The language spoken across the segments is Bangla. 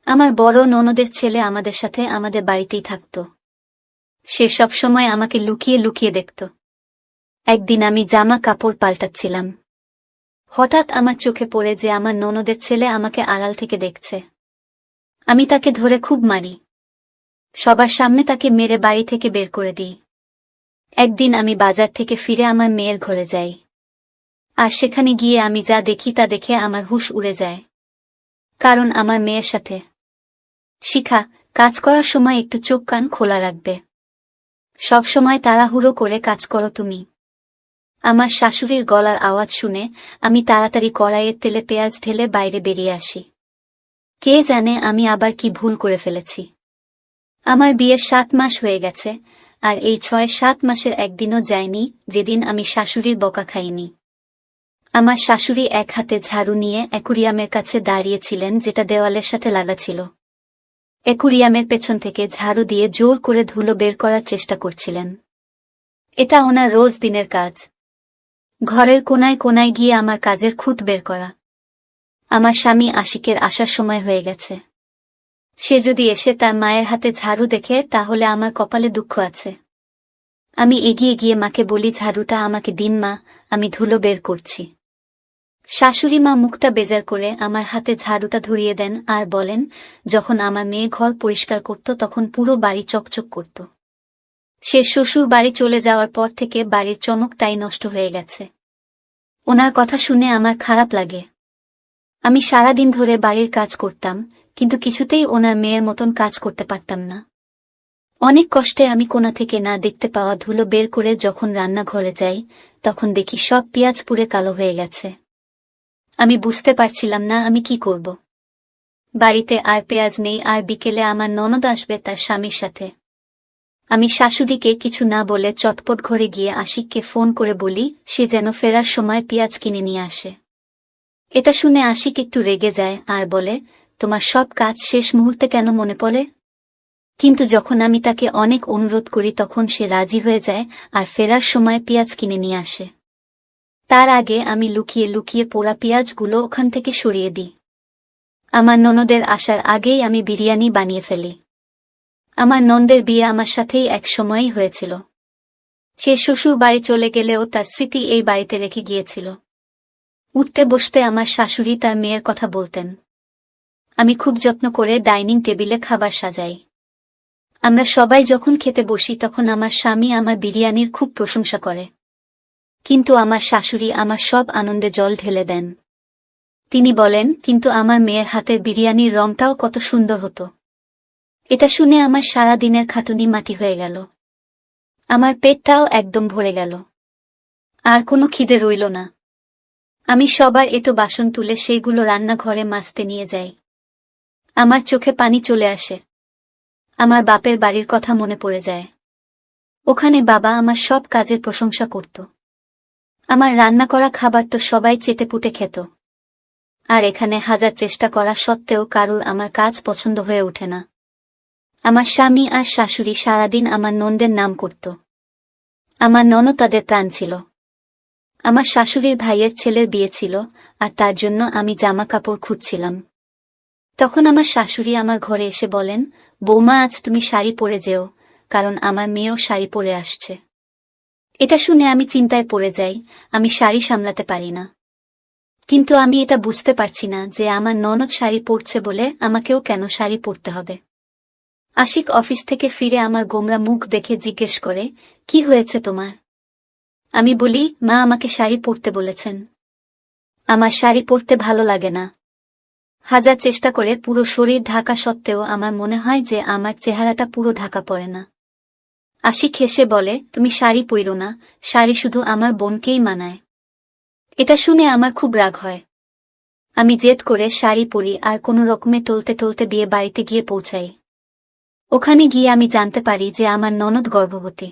আমার বড় ননদের ছেলে আমাদের সাথে আমাদের বাড়িতেই থাকত। সে সব সময় আমাকে লুকিয়ে লুকিয়ে দেখত। একদিন আমি জামা কাপড় পাল্টাচ্ছিলাম। হঠাৎ আমার চোখে পড়ে যে আমার ননদের ছেলে আমাকে আড়াল থেকে দেখছে। আমি তাকে ধরে খুব মারি। সবার সামনে তাকে মেরে বাড়ি থেকে বের করে দিই। একদিন আমি বাজার থেকে ফিরে আমার মেয়ের ঘরে যাই। আর সেখানে গিয়ে আমি যা দেখি তা দেখে আমার হুঁশ উড়ে যায়। কারণ আমার মেয়ের সাথে। শিখা, কাজ করার সময় একটু চোখ কান খোলা রাখবে। সব সময় তাড়াহুড়ো করে কাজ করো তুমি। আমার শাশুড়ির গলার আওয়াজ শুনে আমি তাড়াতাড়ি কড়াইয়ের তেলে পেঁয়াজ ঢেলে বাইরে বেরিয়ে আসি। কে জানে আমি আবার কি ভুল করে ফেলেছি। আমার বিয়ের 7 মাস হয়ে গেছে, আর এই 6-7 মাসের একদিনও যায়নি যেদিন আমি শাশুড়ির বকা খাইনি। আমার শাশুড়ি এক হাতে ঝাড়ু নিয়ে অ্যাকুরিয়ামের কাছে দাঁড়িয়েছিলেন, যেটা দেওয়ালের সাথে লাগা ছিল। অ্যাকুরিয়ামের পেছন থেকে ঝাড়ু দিয়ে জোর করে ধুলো বের করার চেষ্টা করছিলেন। এটা ওনার রোজ দিনের কাজ। ঘরের কোনায় কোনায় গিয়ে আমার কাজের খুঁত বের করা। আমার স্বামী আশিকের আসার সময় হয়ে গেছে। সে যদি এসে তার মায়ের হাতে ঝাড়ু দেখে তাহলে আমার কপালে দুঃখ আছে। আমি এগিয়ে গিয়ে মাকে বলি, ঝাড়ুটা আমাকে দিন মা, আমি ধুলো বের করছি। শাশুড়ি মা মুখটা বেজার করে আমার হাতে ঝাড়ুটা ধরিয়ে দেন আর বলেন, যখন আমার মেয়ে ঘর পরিষ্কার করত তখন পুরো বাড়ি চকচক করত। সে শ্বশুর বাড়ি চলে যাওয়ার পর থেকে বাড়ির চমকটাই নষ্ট হয়ে গেছে। ওনার কথা শুনে আমার খারাপ লাগে। আমি সারাদিন ধরে বাড়ির কাজ করতাম, কিন্তু কিছুতেই ওনার মেয়ের মতন কাজ করতে পারতাম না। অনেক কষ্টে আমি কোণা থেকে না দেখতে পাওয়া ধুলো বের করে যখন রান্নাঘরে যাই, তখন দেখি সব পেঁয়াজ পুড়ে কালো হয়ে গেছে। আমি বুঝতে পারছিলাম না আমি কি করব। বাড়িতে আর পেঁয়াজ নেই, আর বিকেলে আমার ননদ আসবে তার স্বামীর সাথে। আমি শাশুড়িকে কিছু না বলে চটপট ঘরে গিয়ে আশিককে ফোন করে বলি সে যেন ফেরার সময় পেঁয়াজ কিনে নিয়ে আসে। এটা শুনে আশিক একটু রেগে যায় আর বলে, তোমার সব কাজ শেষ মুহূর্তে কেন মনে পড়ে? কিন্তু যখন আমি তাকে অনেক অনুরোধ করি তখন সে রাজি হয়ে যায় আর ফেরার সময় পেঁয়াজ কিনে নিয়ে আসে। তার আগে আমি লুকিয়ে লুকিয়ে পোড়া পেঁয়াজগুলো ওখান থেকে সরিয়ে দিই। আমার ননদের আসার আগেই আমি বিরিয়ানি বানিয়ে ফেলি। আমার ননদের বিয়ে আমার সাথেই এক সময়ই হয়েছিল। সে শ্বশুর বাড়ি চলে গেলেও তার স্মৃতি এই বাড়িতে রেখে গিয়েছিল। উঠতে বসতে আমার শাশুড়ি তার মেয়ের কথা বলতেন। আমি খুব যত্ন করে ডাইনিং টেবিলে খাবার সাজাই। আমরা সবাই যখন খেতে বসি তখন আমার স্বামী আমার বিরিয়ানির খুব প্রশংসা করে। কিন্তু আমার শাশুড়ি আমার সব আনন্দে জল ঢেলে দেন। তিনি বলেন, কিন্তু আমার মেয়ের হাতের বিরিয়ানির রংটাও কত সুন্দর হতো। এটা শুনে আমার সারা দিনের খাটুনি মাটি হয়ে গেল। আমার পেটটাও একদম ভরে গেল। আর কোনো খিদে রইল না। আমি সবার এঁটো বাসন তুলে সেইগুলো রান্নাঘরে মাজতে নিয়ে যাই। আমার চোখে পানি চলে আসে। আমার বাপের বাড়ির কথা মনে পড়ে যায়। ওখানে বাবা আমার সব কাজের প্রশংসা করত। আমার রান্না করা খাবার তো সবাই চেটেপুটে খেত। আর এখানে হাজার চেষ্টা করা সত্ত্বেও কারুর আমার কাজ পছন্দ হয়ে ওঠে না। আমার স্বামী আর শাশুড়ি সারাদিন আমার ননদের নাম করত। আমার ননদ তাদের প্রাণ ছিল। আমার শাশুড়ির ভাইয়ের ছেলের বিয়ে ছিল, আর তার জন্য আমি জামা কাপড় খুঁজছিলাম। তখন আমার শাশুড়ি আমার ঘরে এসে বলেন, বৌমা আজ তুমি শাড়ি পরে যেও, কারণ আমার মেয়েও শাড়ি পরে আসছে। এটা শুনে আমি চিন্তায় পড়ে যাই, আমি শাড়ি সামলাতে পারি না। কিন্তু আমি এটা বুঝতে পারছি না যে আমার ননদ শাড়ি পরছে বলে আমাকেও কেন শাড়ি পরতে হবে। আশিক অফিস থেকে ফিরে আমার গোমরা মুখ দেখে জিজ্ঞেস করে, কি হয়েছে তোমার? আমি বলি, মা আমাকে শাড়ি পরতে বলেছেন। আমার শাড়ি পরতে ভালো লাগে না। হাজার চেষ্টা করে পুরো শরীর ঢাকা সত্ত্বেও আমার মনে হয় যে আমার চেহারাটা পুরো ঢাকা পড়ে না। আশিক হেসে বলে, তুমি শাড়ি পরো না, শাড়ি শুধু আমার বোনকেই মানায়। এটা শুনে আমার খুব রাগ হয়। আমি জেদ করে শাড়ি পরি আর কোনো রকমে টলতে টলতে বিয়ে বাড়িতে গিয়ে পৌঁছাই। ওখানে গিয়ে আমি জানতে পারি যে আমার ননদ গর্ভবতী।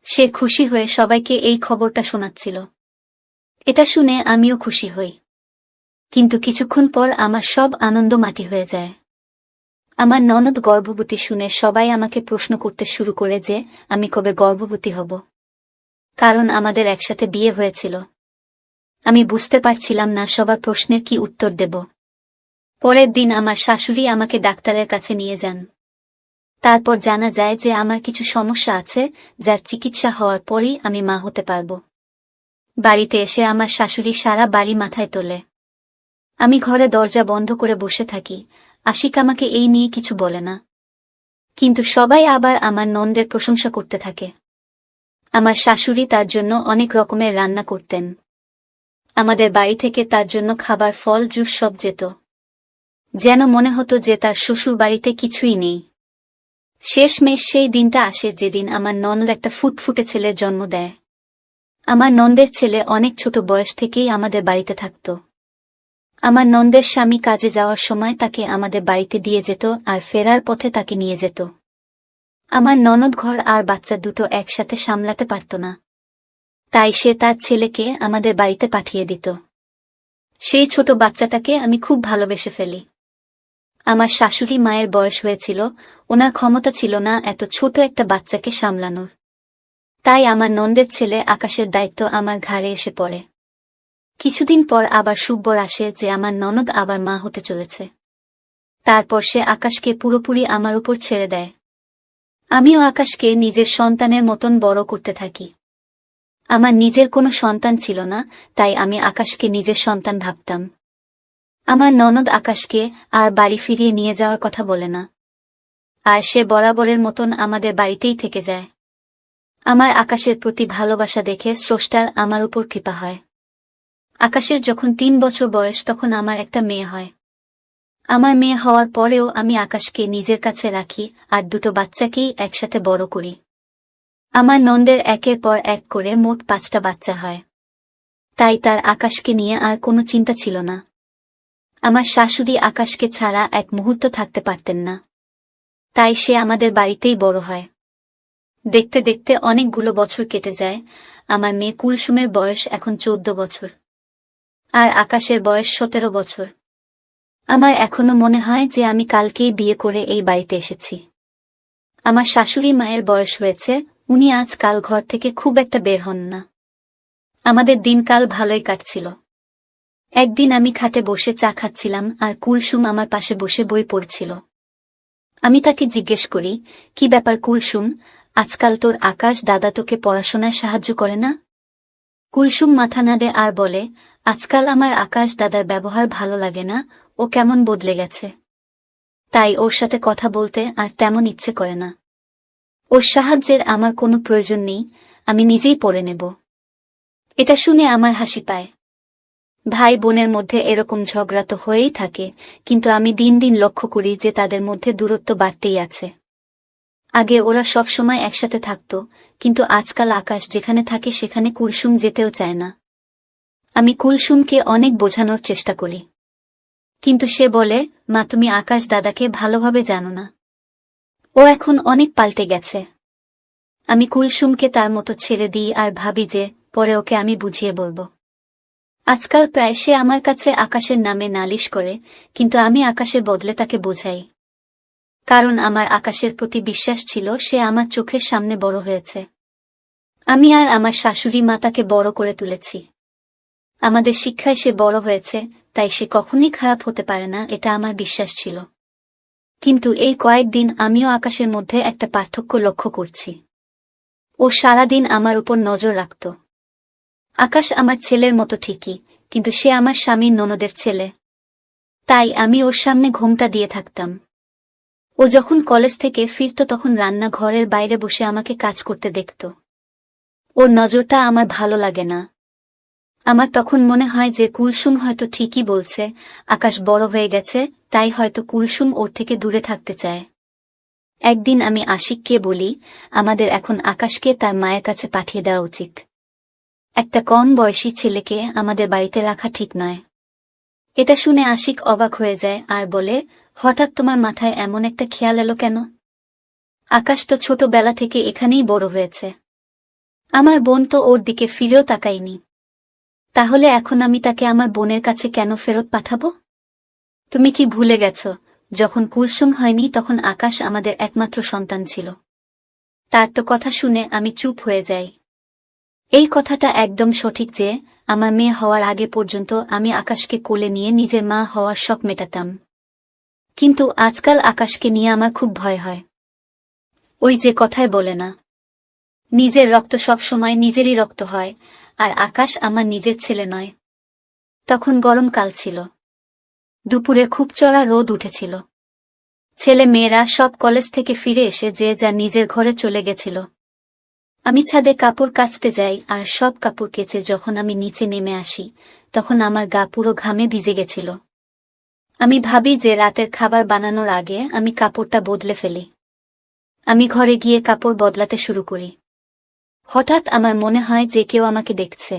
সে খুশি হয়ে সবাইকে এই খবরটা শোনাচ্ছিল। এটা শুনে আমিও খুশি হই। কিন্তু কিছুক্ষণ পর আমার সব আনন্দ মাটি হয়ে যায়। আমার ননদ গর্ভবতী শুনে সবাই আমাকে প্রশ্ন করতে শুরু করে যে আমি কবে গর্ভবতী হব, কারণ আমাদের একসাথে বিয়ে হয়েছিল। আমি বুঝতে পারছিলাম না সবার প্রশ্নের কি উত্তর দেব। পরের দিন আমার শাশুড়ি আমাকে ডাক্তারের কাছে নিয়ে যান। তারপর জানা যায় যে আমার কিছু সমস্যা আছে, যার চিকিৎসা হওয়ার পরই আমি মা হতে পারব। বাড়িতে এসে আমার শাশুড়ি সারা বাড়ি মাথায় তোলে। আমি ঘরে দরজা বন্ধ করে বসে থাকি। আশিক আমাকে এই নিয়ে কিছু বলে না, কিন্তু সবাই আবার আমার নন্দের প্রশংসা করতে থাকে। আমার শাশুড়ি তার জন্য অনেক রকমের রান্না করতেন। আমাদের বাড়ি থেকে তার জন্য খাবার, ফল, জুস সব যেত। যেন মনে হতো যে তার শ্বশুর বাড়িতে কিছুই নেই। শেষমেশ সেই দিনটা আসে যেদিন আমার ননদ একটা ফুটফুটে ছেলের জন্ম দেয়। আমার নন্দের ছেলে অনেক ছোট বয়স থেকেই আমাদের বাড়িতে থাকত। আমার নন্দের স্বামী কাজে যাওয়ার সময় তাকে আমাদের বাড়িতে দিয়ে যেত, আর ফেরার পথে তাকে নিয়ে যেত। আমার ননদ ঘর আর বাচ্চা দুটো একসাথে সামলাতে পারত না, তাই সে তার ছেলেকে আমাদের বাড়িতে পাঠিয়ে দিত। সেই ছোট বাচ্চাটাকে আমি খুব ভালোবেসে ফেলি। আমার শাশুড়ি মায়ের বয়স হয়েছিল, ওনার ক্ষমতা ছিল না এত ছোট একটা বাচ্চাকে সামলানোর। তাই আমার নন্দের ছেলে আকাশের দায়িত্ব আমার ঘাড়ে এসে পড়ে। কিছুদিন পর আবার সুখবর আসে যে আমার ননদ আবার মা হতে চলেছে। তারপর সে আকাশকে পুরোপুরি আমার উপর ছেড়ে দেয়। আমিও আকাশকে নিজের সন্তানের মতন বড় করতে থাকি। আমার নিজের কোনো সন্তান ছিল না, তাই আমি আকাশকে নিজের সন্তান ভাবতাম। আমার ননদ আকাশকে আর বাড়ি ফিরিয়ে নিয়ে যাওয়ার কথা বলে না, আর সে বরাবরের মতন আমাদের বাড়িতেই থেকে যায়। আমার আকাশের প্রতি ভালোবাসা দেখে স্রষ্টার আমার উপর কৃপা হয়। আকাশের যখন 3 বছর বয়স তখন আমার একটা মেয়ে হয়। আমার মেয়ে হওয়ার পরেও আমি আকাশকে নিজের কাছে রাখি আর দুটো বাচ্চাকেই একসাথে বড় করি। আমার নন্দের একের পর এক করে মোট 5টা বাচ্চা হয়, তাই তার আকাশকে নিয়ে আর কোনো চিন্তা ছিল না। আমার শাশুড়ি আকাশকে ছাড়া এক মুহূর্ত থাকতে পারতেন না, তাই সে আমাদের বাড়িতেই বড় হয়। দেখতে দেখতে অনেকগুলো বছর কেটে যায়। আমার মেয়ে কুলসুমের বয়স এখন 14 বছর, আর আকাশের বয়স 17 বছর। আমার এখনো মনে হয় যে আমি কালকেই বিয়ে করে এই বাড়িতে এসেছি। আমার শাশুড়ি মায়ের বয়স হয়েছে, উনি আজকাল ঘর থেকে খুব একটা বের হন না। আমাদের দিনকাল ভালোই কাটছিল। একদিন আমি খাটে বসে চা খাচ্ছিলাম আর কুলসুম আমার পাশে বসে বই পড়ছিল। আমি তাকে জিজ্ঞেস করি, কি ব্যাপার কুলসুম, আজকাল তোর আকাশ দাদা তোকে পড়াশোনায় সাহায্য করে না? কুলসুম মাথা নাড়ে আর বলে, আজকাল আমার আকাশ দাদার ব্যবহার ভালো লাগে না, ও কেমন বদলে গেছে। তাই ওর সাথে কথা বলতে আর তেমন ইচ্ছে করে না। ওর সাহায্যের আমার কোনো প্রয়োজন নেই, আমি নিজেই পড়ে নেব। এটা শুনে আমার হাসি পায়। ভাই বোনের মধ্যে এরকম ঝগড়া তো হয়েই থাকে, কিন্তু আমি দিন দিন লক্ষ্য করি যে তাদের মধ্যে দূরত্ব বাড়তেই আছে। আগে ওরা সব সময় একসাথে থাকত, কিন্তু আজকাল আকাশ যেখানে থাকে সেখানে কুলসুম যেতেও চায় না। আমি কুলসুমকে অনেক বোঝানোর চেষ্টা করি, কিন্তু সে বলে, মা তুমি আকাশ দাদাকে ভালোভাবে জানো না, ও এখন অনেক পাল্টে গেছে। আমি কুলসুমকে তার মতো ছেড়ে দিই আর ভাবি যে পরে ওকে আমি বুঝিয়ে বলবো। আজকাল প্রায় সে আমার কাছে আকাশের নামে নালিশ করে, কিন্তু আমি আকাশের বদলে তাকে বোঝাই। কারণ আমার আকাশের প্রতি বিশ্বাস ছিল, সে আমার চোখের সামনে বড় হয়েছে। আমি আর আমার শাশুড়ি মা তাকে বড় করে তুলেছি। আমাদের শিক্ষায় সে বড় হয়েছে, তাই সে কখনই খারাপ হতে পারে না, এটা আমার বিশ্বাস ছিল। কিন্তু এই কয়েকদিন আমিও আকাশের মধ্যে একটা পার্থক্য লক্ষ্য করছি। ও সারাদিন আমার উপর নজর রাখত। আকাশ আমার ছেলের মতো ঠিকই, কিন্তু সে আমার স্বামীর ননদের ছেলে, তাই আমি ওর সামনে ঘোমটা দিয়ে থাকতাম। ও যখন কলেজ থেকে ফিরত তখন রান্নাঘরের বাইরে বসে আমাকে কাজ করতে দেখত। ওর নজরটা আমার ভালো লাগে না। আমার তখন মনে হয় যে কুলসুম হয়তো ঠিকই বলছে, আকাশ বড় হয়ে গেছে, তাই হয়তো কুলসুম ওর থেকে দূরে থাকতে চায়। একদিন আমি আশিককে বলি, আমাদের এখন আকাশকে তার মায়ের কাছে পাঠিয়ে দেওয়া উচিত। একটা কম বয়সী ছেলেকে আমাদের বাড়িতে রাখা ঠিক নয়। এটা শুনে আশিক অবাক হয়ে যায় আর বলে, হঠাৎ তোমার মাথায় এমন একটা খেয়াল এলো কেন? আকাশ তো ছোটবেলা থেকে এখানেই বড় হয়েছে। আমার বোন তো ওর দিকে ফিরেও তাকায়নি। তাহলে এখন আমি তাকে আমার বোনের কাছে কেন ফেরত পাঠাবো? তুমি কি ভুলে গেছ, যখন কুলসুম হয়নি তখন আকাশ আমাদের একমাত্র সন্তান ছিল। তার তো কথা শুনে আমি চুপ হয়ে যাই। এই কথাটা একদম সঠিক যে আমার মেয়ে হওয়ার আগে পর্যন্ত আমি আকাশকে কোলে নিয়ে নিজের মা হওয়ার শখ মেটাতাম। কিন্তু আজকাল আকাশকে নিয়ে আমার খুব ভয় হয়। ওই যে কথায় বলে না, নিজের রক্ত সব সময় নিজেরই রক্ত হয়, আর আকাশ আমার নিজের ছেলে নয়। তখন গরমকাল ছিল, দুপুরে খুব চড়া রোদ উঠেছিল। ছেলে মেয়েরা সব কলেজ থেকে ফিরে এসে যে যা নিজের ঘরে চলে গেছিল। আমি ছাদে কাপড় কাচতে যাই, আর সব কাপড় কেচে যখন আমি নিচে নেমে আসি, তখন আমার গা পুরো ঘামে ভিজে গেছিল। আমি ভাবি যে রাতের খাবার বানানোর আগে আমি কাপড়টা বদলে ফেলি। আমি ঘরে গিয়ে কাপড় বদলাতে শুরু করি। হঠাৎ আমার মনে হয় যে কেউ আমাকে দেখছে।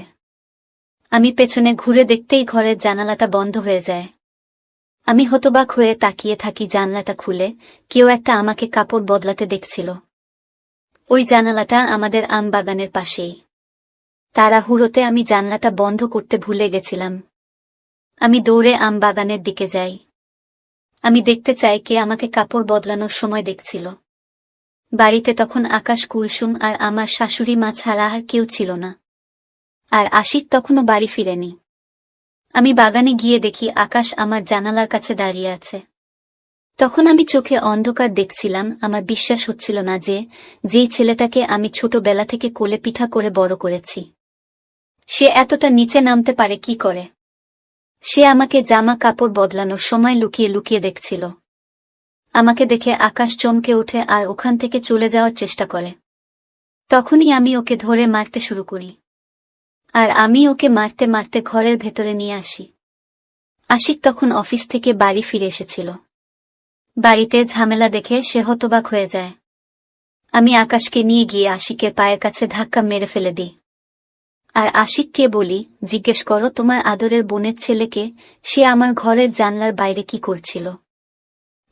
আমি পেছনে ঘুরে দেখতেই ঘরের জানালাটা বন্ধ হয়ে যায়। আমি হতবাক হয়ে তাকিয়ে থাকি, জানালাটা খুলে কেউ একটা আমাকে কাপড় বদলাতে দেখছিল। ওই জানালাটা আমাদের আম বাগানের পাশেই। তাড়াহুড়োতে আমি জানলাটা বন্ধ করতে ভুলে গেছিলাম। আমি দৌড়ে আম বাগানের দিকে যাই। আমি দেখতে চাই কে আমাকে কাপড় বদলানোর সময় দেখছিল। বাড়িতে তখন আকাশ, কুলসুম আর আমার শাশুড়ি মা ছাড়া আর কেউ ছিল না। আর আশিক তখনও বাড়ি ফিরেনি। আমি বাগানে গিয়ে দেখি আকাশ আমার জানালার কাছে দাঁড়িয়ে আছে। তখন আমি চোখে অন্ধকার দেখছিলাম। আমার বিশ্বাস হচ্ছিল না যে যেই ছেলেটাকে আমি ছোটবেলা থেকে কোলে পিঠা করে বড় করেছি, সে এতটা নিচে নামতে পারে কি করে। সে আমাকে জামা কাপড় বদলানোর সময় লুকিয়ে লুকিয়ে দেখছিল। আমাকে দেখে আকাশ চমকে ওঠে আর ওখান থেকে চলে যাওয়ার চেষ্টা করে। তখনই আমি ওকে ধরে মারতে শুরু করি, আর আমি ওকে মারতে মারতে ঘরের ভেতরে নিয়ে আসি। আশিক তখন অফিস থেকে বাড়ি ফিরে এসেছিল। বাড়িতে ঝামেলা দেখে সে হতবাক হয়ে যায়। আমি আকাশকে নিয়ে গিয়ে আশিকের পায়ের কাছে ধাক্কা মেরে ফেলে দিই। আর আশিককে বলি, জিজ্ঞেস করো তোমার আদরের বোনের ছেলেকে, সে আমার ঘরের জানলার বাইরে কি করছিল।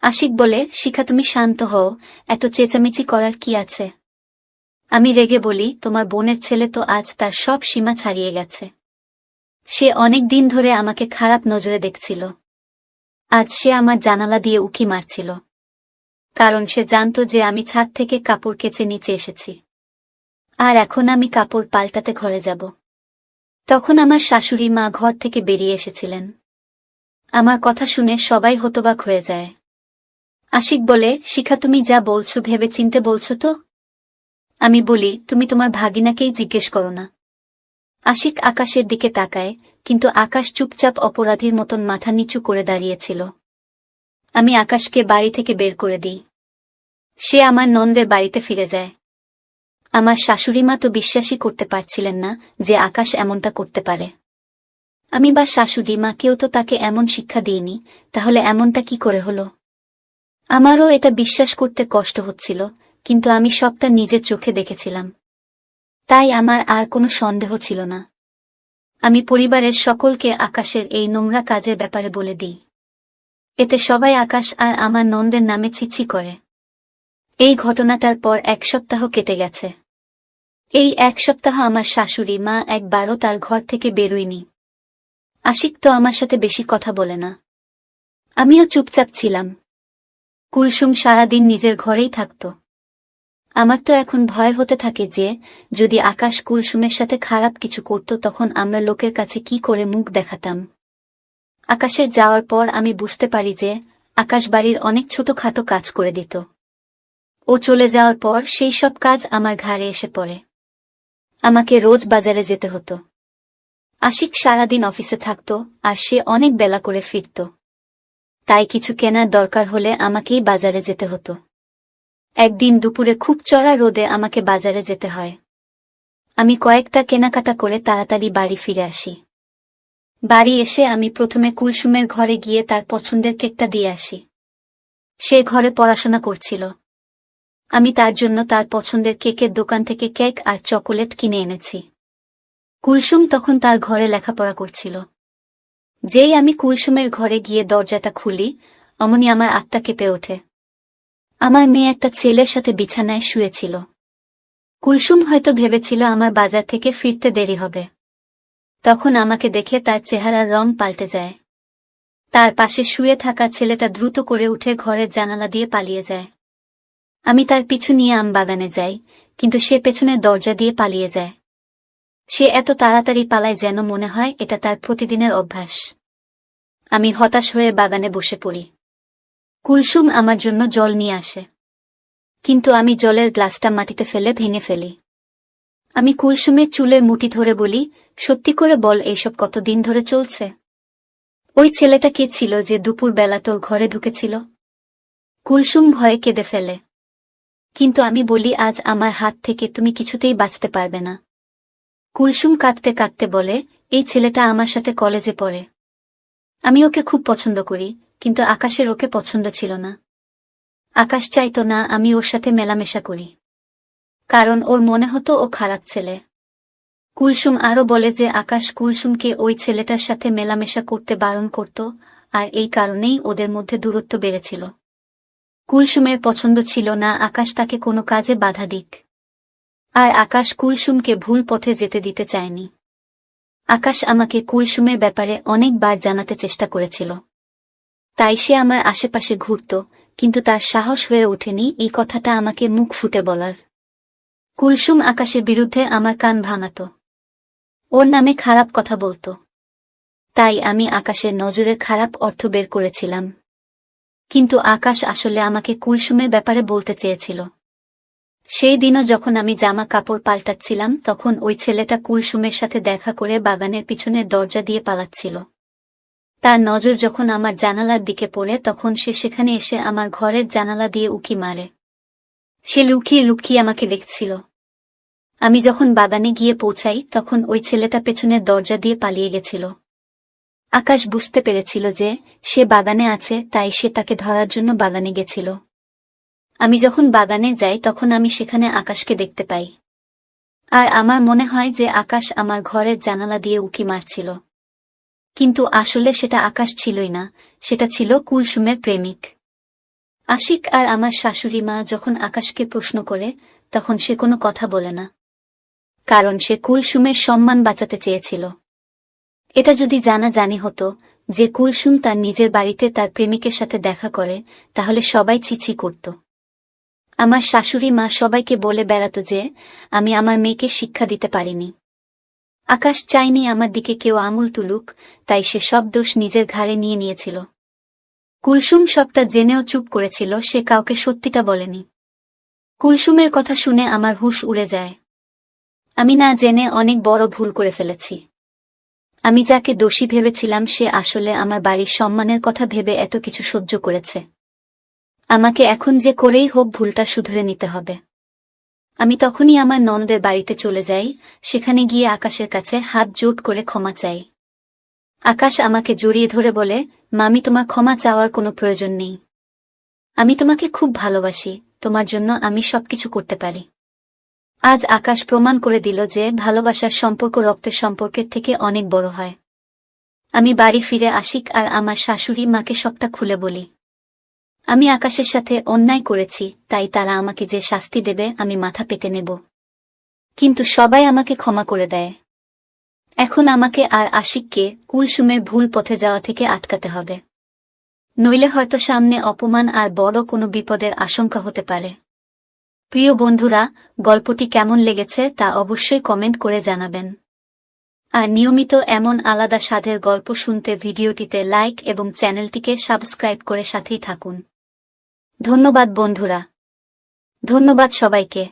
আশিক বলে, শিখা তুমি শান্ত হও, এত চেঁচামেচি করার কি আছে। আমি রেগে বলি, তোমার বোনের ছেলে তো আজ তার সব সীমা ছাড়িয়ে গেছে। সে অনেক দিন ধরে আমাকে খারাপ নজরে দেখছিল। আজ সে আমার জানালা দিয়ে উকি মারছিল, কারণ সে জানত যে আমি ছাদ থেকে কাপড় কেচে নিচে এসেছি, আর এখন আমি কাপড় পাল্টাতে ঘরে যাব। তখন আমার শাশুড়ি মা ঘর থেকে বেরিয়ে এসেছিলেন। আমার কথা শুনে সবাই হতবাক হয়ে যায়। আশিক বলে, শিখা তুমি যা বলছো ভেবে চিনতে বলছো তো? আমি বলি, তুমি তোমার ভাগিনাকেই জিজ্ঞেস করো না। আশিক আকাশের দিকে তাকায়, কিন্তু আকাশ চুপচাপ অপরাধীর মতন মাথা নিচু করে দাঁড়িয়েছিল। আমি আকাশকে বাড়ি থেকে বের করে দিই। সে আমার নন্দের বাড়িতে ফিরে যায়। আমার শাশুড়িমা তো বিশ্বাসই করতে পারছিলেন না যে আকাশ এমনটা করতে পারে। আমি বা শাশুড়িমা কেউ তো তাকে এমন শিক্ষা দিইনি, তাহলে এমনটা কি করে হলো? আমারও এটা বিশ্বাস করতে কষ্ট হচ্ছিল, কিন্তু আমি সবটা নিজের চোখে দেখেছিলাম, তাই আমার আর কোনো সন্দেহ ছিল না। আমি পরিবারের সকলকে আকাশের এই নোংরা কাজের ব্যাপারে বলে দিই। এতে সবাই আকাশ আর আমার নন্দের নামে ছিছি করে। এই ঘটনাটার পর 1 সপ্তাহ কেটে গেছে। এই 1 সপ্তাহ আমার শাশুড়ি মা একবারও তার ঘর থেকে বেরোয়নি। আশিক তো আমার সাথে বেশি কথা বলে না। আমিও চুপচাপ ছিলাম। কুলসুম সারাদিন নিজের ঘরেই থাকত। আমার তো এখন ভয় হতে থাকে যে যদি আকাশ কুলসুমের সাথে খারাপ কিছু করত, তখন আমরা লোকের কাছে কি করে মুখ দেখাতাম। আকাশের যাওয়ার পর আমি বুঝতে পারি যে আকাশ বাড়ির অনেক ছোটখাটো কাজ করে দিত। ও চলে যাওয়ার পর সেই সব কাজ আমার ঘাড়ে এসে পড়ে। আমাকে রোজ বাজারে যেতে হতো। আশিক সারাদিন অফিসে থাকত, আর সে অনেক বেলা করে ফিরত। তাই কিছু কেনার দরকার হলে আমাকেই বাজারে যেতে হতো। একদিন দুপুরে খুব চড়া রোদে আমাকে বাজারে যেতে হয়। আমি কয়েকটা কেনাকাটা করে তাড়াতাড়ি বাড়ি ফিরে আসি। বাড়ি এসে আমি প্রথমে কুলসুমের ঘরে গিয়ে তার পছন্দের কেকটা দিয়ে আসি। সে ঘরে পড়াশোনা করছিল। আমি তার জন্য তার পছন্দের কেকের দোকান থেকে কেক আর চকোলেট কিনে এনেছি। কুলসুম তখন তার ঘরে লেখাপড়া করছিল। যেই আমি কুলসুমের ঘরে গিয়ে দরজাটা খুলি, অমনি আমার আত্মা কেঁপে ওঠে। আমার মেয়ে একটা ছেলের সাথে বিছানায় শুয়েছিল। কুলসুম হয়তো ভেবেছিল আমার বাজার থেকে ফিরতে দেরি হবে। তখন আমাকে দেখে তার চেহারার রং পাল্টে যায়। তার পাশে শুয়ে থাকা ছেলেটা দ্রুত করে উঠে ঘরের জানালা দিয়ে পালিয়ে যায়। আমি তার পিছু নিয়ে আম বাগানে যাই, কিন্তু সে পেছনের দরজা দিয়ে পালিয়ে যায়। সে এত তাড়াতাড়ি পালায় যেন মনে হয় এটা তার প্রতিদিনের অভ্যাস। আমি হতাশ হয়ে বাগানে বসে পড়ি। কুলসুম আমার জন্য জল নিয়ে আসে, কিন্তু আমি জলের গ্লাসটা মাটিতে ফেলে ভেঙে ফেলি। আমি কুলসুমের চুলের মুঠি ধরে বলি, সত্যি করে বল, এইসব কতদিন ধরে চলছে? ওই ছেলেটা কে ছিল যে দুপুরবেলা তোর ঘরে ঢুকেছিল? কুলসুম ভয়ে কেঁদে ফেলে, কিন্তু আমি বলি, আজ আমার হাত থেকে তুমি কিছুতেই বাঁচতে পারবে না। কুলসুম কাঁদতে কাঁদতে বলে, এই ছেলেটা আমার সাথে কলেজে পড়ে। আমি ওকে খুব পছন্দ করি, কিন্তু আকাশের ওকে পছন্দ ছিল না। আকাশ চাইতো না আমি ওর সাথে মেলামেশা করি, কারণ ওর মনে হতো ও খারাপ ছেলে। কুলসুম আরও বলে যে আকাশ কুলসুমকে ওই ছেলেটার সাথে মেলামেশা করতে বারণ করত, আর এই কারণেই ওদের মধ্যে দূরত্ব বেড়েছিল। কুলসুমের পছন্দ ছিল না আকাশ তাকে কোনো কাজে বাধা দিক, আর আকাশ কুলসুমকে ভুল পথে যেতে দিতে চায়নি। আকাশ আমাকে কুলসুমের ব্যাপারে অনেকবার জানাতে চেষ্টা করেছিল, তাই সে আমার আশেপাশে ঘুরত, কিন্তু তার সাহস হয়ে ওঠেনি এই কথাটা আমাকে মুখ ফুটে বলার। কুলসুম আকাশের বিরুদ্ধে আমার কান ভাঙাত, ওর নামে খারাপ কথা বলত। তাই আমি আকাশের নজরের খারাপ অর্থ বের করেছিলাম, কিন্তু আকাশ আসলে আমাকে কুলসুমের ব্যাপারে বলতে চেয়েছিল। সেই দিনও যখন আমি জামা কাপড় পাল্টাচ্ছিলাম, তখন ওই ছেলেটা কুলসুমের সাথে দেখা করে বাগানের পিছনের দরজা দিয়ে পালাচ্ছিল। তার নজর যখন আমার জানালার দিকে পড়ে, তখন সে সেখানে এসে আমার ঘরের জানালা দিয়ে উঁকি মারে। সে লুকিয়ে লুকিয়ে আমাকে দেখছিল। আমি যখন বাগানে গিয়ে পৌঁছাই, তখন ওই ছেলেটা পেছনের দরজা দিয়ে পালিয়ে গেছিল। আকাশ বুঝতে পেরেছিল যে সে বাগানে আছে, তাই সে তাকে ধরার জন্য বাগানে গেছিল। আমি যখন বাগানে যাই, তখন আমি সেখানে আকাশকে দেখতে পাই, আর আমার মনে হয় যে আকাশ আমার ঘরের জানালা দিয়ে উঁকি মারছিল। কিন্তু আসলে সেটা আকাশ ছিলই না, সেটা ছিল কুলসুমের প্রেমিক আশিক। আর আমার শাশুড়ি মা যখন আকাশকে প্রশ্ন করে, তখন সে কোনো কথা বলে না, কারণ সে কুলসুমের সম্মান বাঁচাতে চেয়েছিল। এটা যদি জানাজানি হতো যে কুলসুম তার নিজের বাড়িতে তার প্রেমিকের সাথে দেখা করে, তাহলে সবাই ছিছি করত। আমার শাশুড়ি মা সবাইকে বলে বেড়াত যে আমি আমার মেয়েকে শিক্ষা দিতে পারিনি। আকাশ চায়নি আমার দিকে কেউ আঙুল তুলুক, তাই সে সব দোষ নিজের ঘাড়ে নিয়ে নিয়েছিল। কুলসুম সবটা জেনেও চুপ করেছিল, সে কাউকে সত্যিটা বলেনি। কুলসুমের কথা শুনে আমার হুঁশ উড়ে যায়। আমি না জেনে অনেক বড় ভুল করে ফেলেছি। আমি যাকে দোষী ভেবেছিলাম, সে আসলে আমার বাড়ির সম্মানের কথা ভেবে এত কিছু সহ্য করেছে। আমাকে এখন যে করেই হোক ভুলটা শুধরে নিতে হবে। আমি তখনই আমার ননদের বাড়িতে চলে যাই, সেখানে গিয়ে আকাশের কাছে হাত জোট করে ক্ষমা চাই। আকাশ আমাকে জড়িয়ে ধরে বলে, মামি, তোমার ক্ষমা চাওয়ার কোনো প্রয়োজন নেই। আমি তোমাকে খুব ভালোবাসি, তোমার জন্য আমি সবকিছু করতে পারি। আজ আকাশ প্রমাণ করে দিল যে ভালোবাসার সম্পর্ক রক্তের সম্পর্কের থেকে অনেক বড় হয়। আমি বাড়ি ফিরে আশিক আর আমার শাশুড়ি মাকে সবটা খুলে বলি। আমি আকাশের সাথে অন্যায় করেছি, তাই তারা আমাকে যে শাস্তি দেবে আমি মাথা পেতে নেব, কিন্তু সবাই আমাকে ক্ষমা করে দেয়। এখন আমাকে আর আশিককে কুলসুমের ভুল পথে যাওয়া থেকে আটকাতে হবে, নইলে হয়তো সামনে অপমান আর বড় কোনো বিপদের আশঙ্কা হতে পারে। প্রিয় বন্ধুরা, গল্পটি কেমন লেগেছে তা অবশ্যই কমেন্ট করে জানাবেন। আর নিয়মিত এমন আলাদা স্বাদের গল্প শুনতে ভিডিওটিতে লাইক এবং চ্যানেলটিকে সাবস্ক্রাইব করে সাথেই থাকুন। ধন্যবাদ বন্ধুরা, ধন্যবাদ সবাইকে।